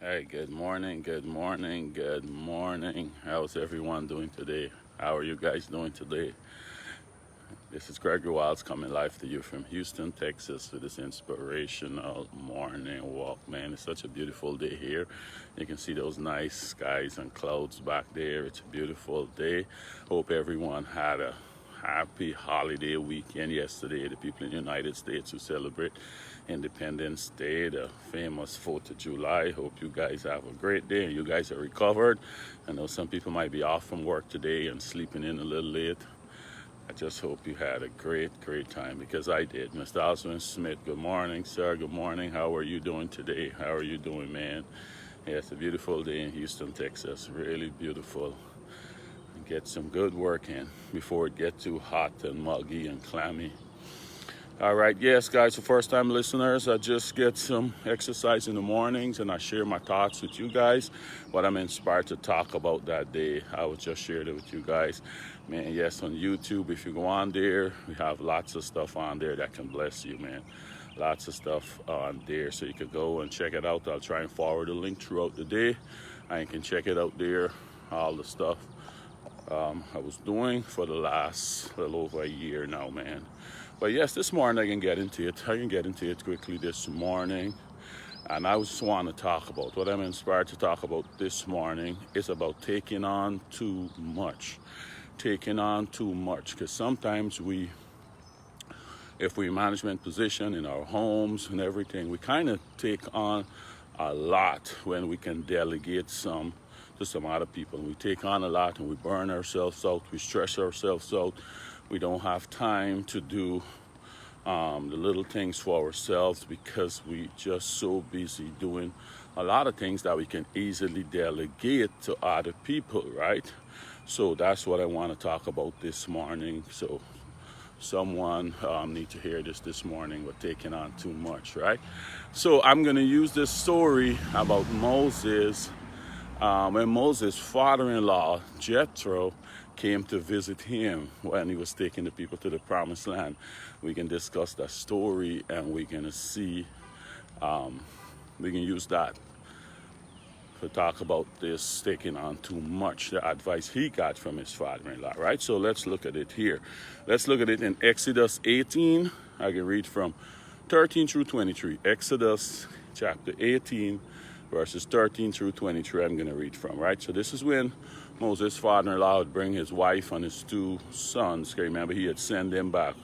Hey, good morning, good morning, good morning. How's everyone doing today? How are you guys doing today? This is Gregory Wilds coming live to you from Houston, Texas for this inspirational morning walk. Man, it's such a beautiful day here. You can see those nice skies and clouds back there. It's a beautiful day. Hope everyone had a happy holiday weekend yesterday. The people in the United States who celebrate Independence Day, the famous 4th of July. Hope you guys have a great day and you guys are recovered. I know some people might be off from work today and sleeping in a little late. I just hope you had a great time because I did. Mr. Osmond Smith, good morning, sir. Good morning. How are you doing today? How are you doing, man? Yeah, it's a beautiful day in Houston, Texas. Really beautiful. Get some good work in before it gets too hot and muggy and clammy. All right, yes, guys, for first-time listeners, I just get some exercise in the mornings and I share my thoughts with you guys, what I'm inspired to talk about that day. I will just share it with you guys. Man, yes, on YouTube, if you go on there, we have lots of stuff on there that can bless you, man. Lots of stuff on there, so you can go and check it out. I'll try and forward a link throughout the day, and you can check it out there, all the stuff I was doing for the last little over a year now, man. But yes, this morning I can get into it quickly this morning. And I just want to talk about what I'm inspired to talk about this morning is about taking on too much. Taking on too much. Because sometimes if we management position in our homes and everything, we kind of take on a lot when we can delegate some to some other people. We take on a lot and we burn ourselves out, we stress ourselves out. We don't have time to do the little things for ourselves because we just so busy doing a lot of things that we can easily delegate to other people, right? So that's what I want to talk about this morning. So someone need to hear this morning. We're taking on too much, right? So I'm going to use this story about Moses. When Moses' father-in-law, Jethro, came to visit him when he was taking the people to the promised land. We can discuss that story and we're going to see, we can use that to talk about this taking on too much, the advice he got from his father-in-law, right? So let's look at it here. Let's look at it in Exodus 18. I can read from 13 through 23. Exodus chapter 18, verses 13 through 23, I'm going to read from, right? So this is when Moses' father-in-law would bring his wife and his two sons. Remember, he had sent them back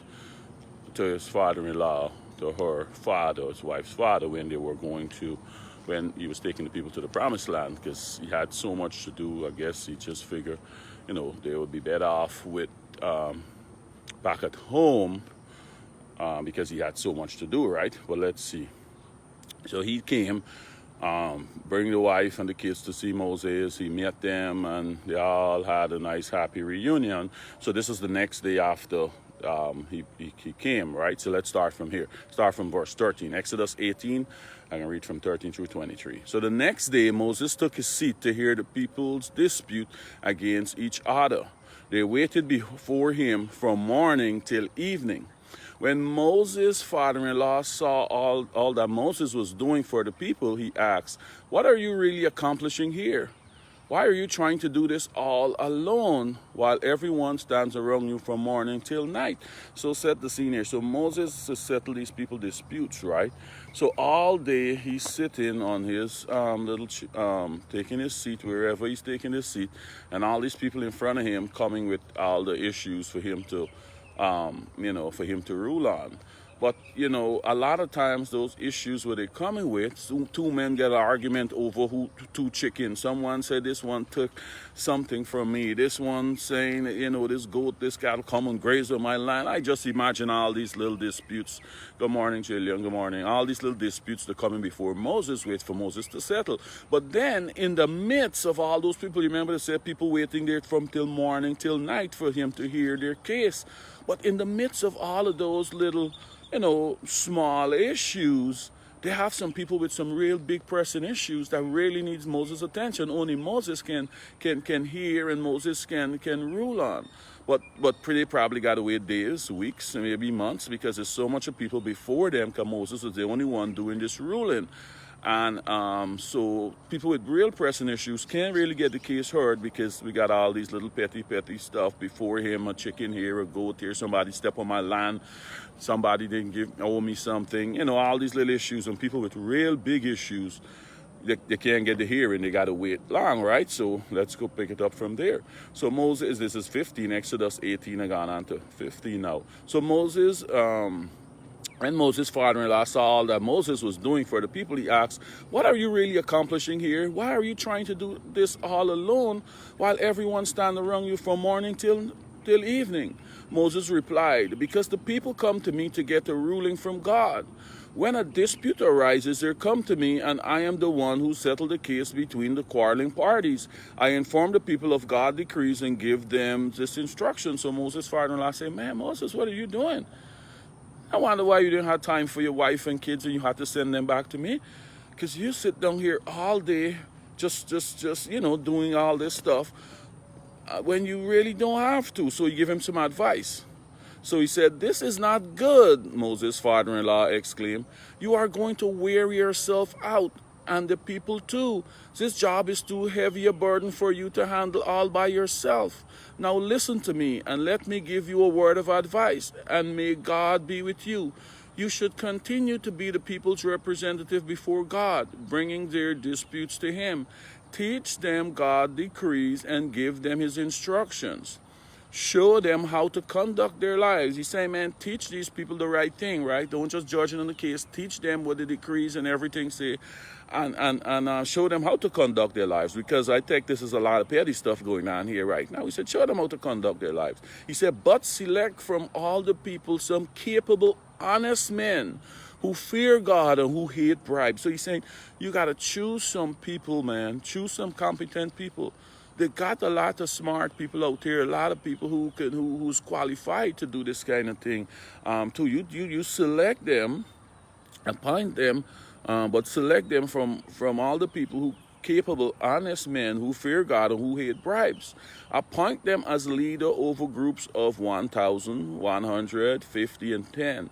to his father-in-law, to her father, his wife's father, when he was taking the people to the promised land, because he had so much to do. I guess he just figured, they would be better off with back at home because he had so much to do, right? But let's see. So he came, bring the wife and the kids to see Moses. He met them and they all had a nice happy reunion. So this is the next day after he came, right? So let's start from here. Start from verse 13. Exodus 18, I can read from 13 through 23. So the next day Moses took his seat to hear the people's dispute against each other. They waited before him from morning till evening. When Moses' father-in-law saw all that Moses was doing for the people, he asked, "What are you really accomplishing here? Why are you trying to do this all alone while everyone stands around you from morning till night?" So set the scene here. So Moses settled these people disputes, right? So all day he's sitting on his taking his seat wherever he's taking his seat, and all these people in front of him coming with all the issues for him to for him to rule on. But, a lot of times those issues where they're coming with, two men get an argument over two chickens. Someone said this one took something from me. This one saying, this goat, this cattle come and graze on my land. I just imagine all these little disputes. Good morning, Jillian. Good morning. All these little disputes that are coming before Moses, wait for Moses to settle. But then in the midst of all those people, remember they said people waiting there from till morning till night for him to hear their case. But in the midst of all of those little small issues, they have some people with some real big pressing issues that really needs Moses' attention. Only Moses can hear and Moses can rule on. But they probably got to wait days, weeks, maybe months, because there's so much of people before them, because Moses was the only one doing this ruling. And so people with real pressing issues can't really get the case heard because we got all these little petty stuff before him, a chicken here, a goat here, somebody step on my land, somebody didn't owe me something, you know, all these little issues. And people with real big issues, they can't get the hearing, they got to wait long, right? So let's go pick it up from there. So Moses, this is 15, Exodus 18, I gone on to 15 now. So Moses, and Moses' father-in-law saw all that Moses was doing for the people. He asked, what are you really accomplishing here? Why are you trying to do this all alone while everyone stands around you from morning till evening? Moses replied, because the people come to me to get a ruling from God. When a dispute arises, they come to me, and I am the one who settled the case between the quarreling parties. I inform the people of God's decrees and give them this instruction. So Moses' father-in-law said, man, Moses, what are you doing? I wonder why you didn't have time for your wife and kids and you had to send them back to me. Because you sit down here all day just you know, doing all this stuff when you really don't have to. So you give him some advice. So he said, this is not good, Moses' father-in-law exclaimed. You are going to wear yourself out, and the people too. This job is too heavy a burden for you to handle all by yourself. Now listen to me, and let me give you a word of advice, and may God be with you. You should continue to be the people's representative before God, bringing their disputes to Him. Teach them God's decrees and give them His instructions. Show them how to conduct their lives. He's saying, man, teach these people the right thing, right? Don't just judge it on the case. Teach them what the decrees and everything say, and show them how to conduct their lives. Because I think this is a lot of petty stuff going on here right now. He said, show them how to conduct their lives. He said, but select from all the people some capable, honest men who fear God and who hate bribes. So he's saying, you got to choose some people, man. Choose some competent people. They got a lot of smart people out there, a lot of people who's qualified to do this kind of thing. Too, you select them, appoint them, but select them from all the people who capable, honest men who fear God and who hate bribes. Appoint them as leader over groups of 1,000, 150, and 10.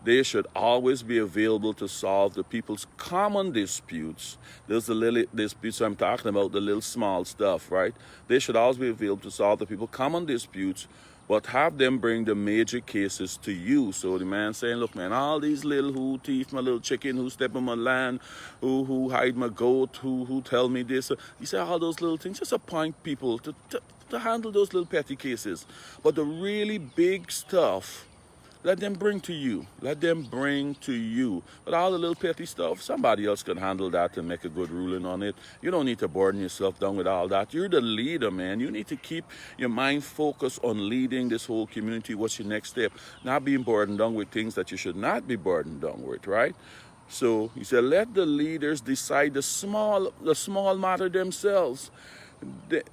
They should always be available to solve the people's common disputes. There's the little disputes I'm talking about, the little small stuff, right? They should always be available to solve the people's common disputes, but have them bring the major cases to you. So the man saying, look, man, all these little who thief my little chicken, who step on my land, who hide my goat, who tell me this. You say all those little things, just appoint people to handle those little petty cases. But the really big stuff, let them bring to you. Let them bring to you. But all the little petty stuff, somebody else can handle that and make a good ruling on it. You don't need to burden yourself down with all that. You're the leader, man. You need to keep your mind focused on leading this whole community. What's your next step? Not being burdened down with things that you should not be burdened down with, right? So he said, let the leaders decide the small matter themselves.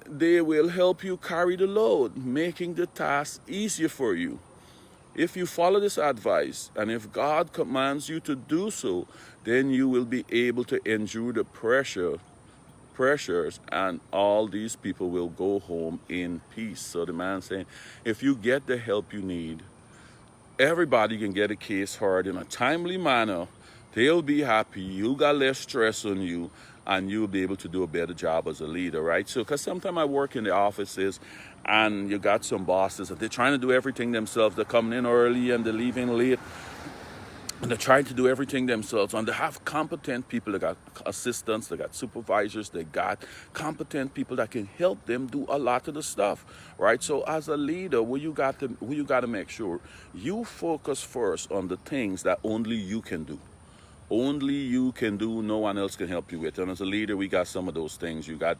They will help you carry the load, making the task easier for you. If you follow this advice, and if God commands you to do so, then you will be able to endure the pressures, and all these people will go home in peace. So the man saying, if you get the help you need, everybody can get a case heard in a timely manner. They'll be happy. You got less stress on you, and you'll be able to do a better job as a leader, right? So, because sometimes I work in the offices, and you got some bosses that they're trying to do everything themselves. They're coming in early and they're leaving late, and they're trying to do everything themselves. And they have competent people. They got assistants, they got supervisors, they got competent people that can help them do a lot of the stuff, right? So as a leader, you got to make sure you focus first on the things that only you can do. Only you can do, no one else can help you with. And as a leader, we got some of those things. You got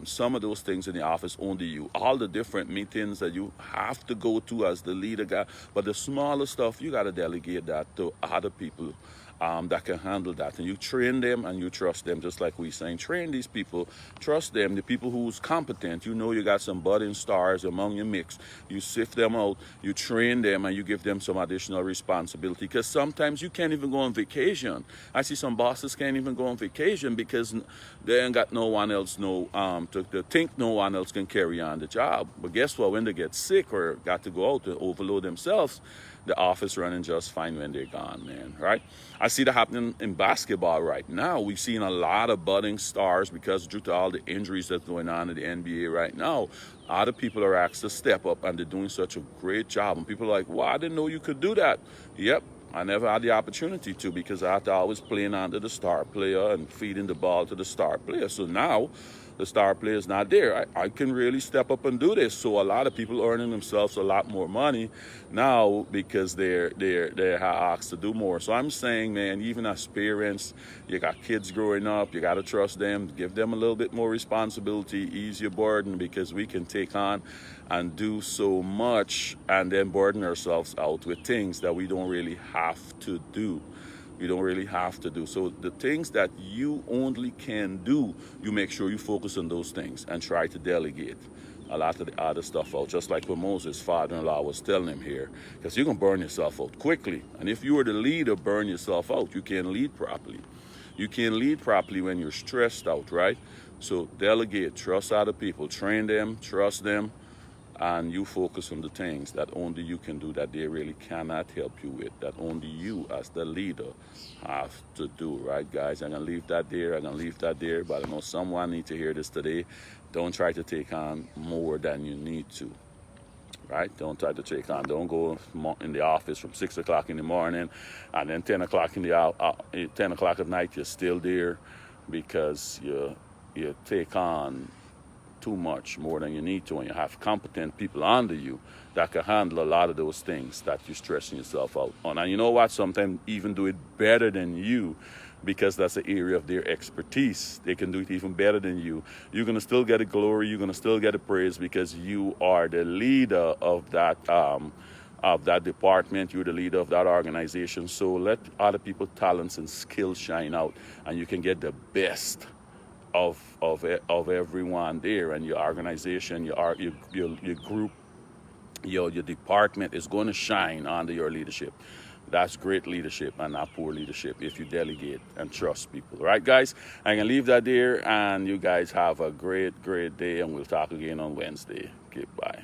some of those things in the office, only you. All the different meetings that you have to go to as the leader guy. But the smaller stuff, you got to delegate that to other people that can handle that. And you train them and you trust them, just like we saying. Train these people, trust them, the people who's competent. You know you got some budding stars among your mix. You sift them out, you train them, and you give them some additional responsibility. Because sometimes you can't even go on vacation. I see some bosses can't even go on vacation because they ain't got no one else to think no one else can carry on the job. But guess what? When they get sick or got to go out to overload themselves, the office running just fine when they're gone, man, right? I see that happening in basketball right now. We've seen a lot of budding stars because due to all the injuries that's going on in the NBA right now, other people are asked to step up, and they're doing such a great job. And people are like, well, I didn't know you could do that. Yep, I never had the opportunity to because I had to always playing under the star player and feeding the ball to the star player. So now the star player is not there. I can really step up and do this. So a lot of people earning themselves a lot more money now because they're asked to do more. So I'm saying, man, even as parents, you got kids growing up, you got to trust them, give them a little bit more responsibility, ease your burden, because we can take on and do so much and then burden ourselves out with things that we don't really have to do. You don't really have to do. So the things that you only can do, you make sure you focus on those things and try to delegate a lot of the other stuff out. Just like what Moses' father-in-law was telling him here, because you're going to burn yourself out quickly. And if you are the leader, burn yourself out. You can't lead properly. You can't lead properly when you're stressed out, right? So delegate, trust other people, train them, trust them, and you focus on the things that only you can do, that they really cannot help you with, that only you as the leader have to do, right, guys? I'm going to leave that there, but I know someone needs to hear this today. Don't try to take on more than you need to, right? Don't try to take on. Don't go in the office from 6 o'clock in the morning and then 10 o'clock 10 o'clock at night, you're still there because you take on too much more than you need to, and you have competent people under you that can handle a lot of those things that you're stressing yourself out on. And you know what? Sometimes even do it better than you, because that's the area of their expertise. They can do it even better than you. You're going to still get the glory. You're going to still get the praise because you are the leader of that department. You're the leader of that organization. So let other people's talents and skills shine out, and you can get the best of everyone there, and your organization, your group, your department is going to shine under your leadership. That's great leadership and not poor leadership if you delegate and trust people. All right, guys, I can leave that there, and you guys have a great day, and we'll talk again on Wednesday. Okay, bye.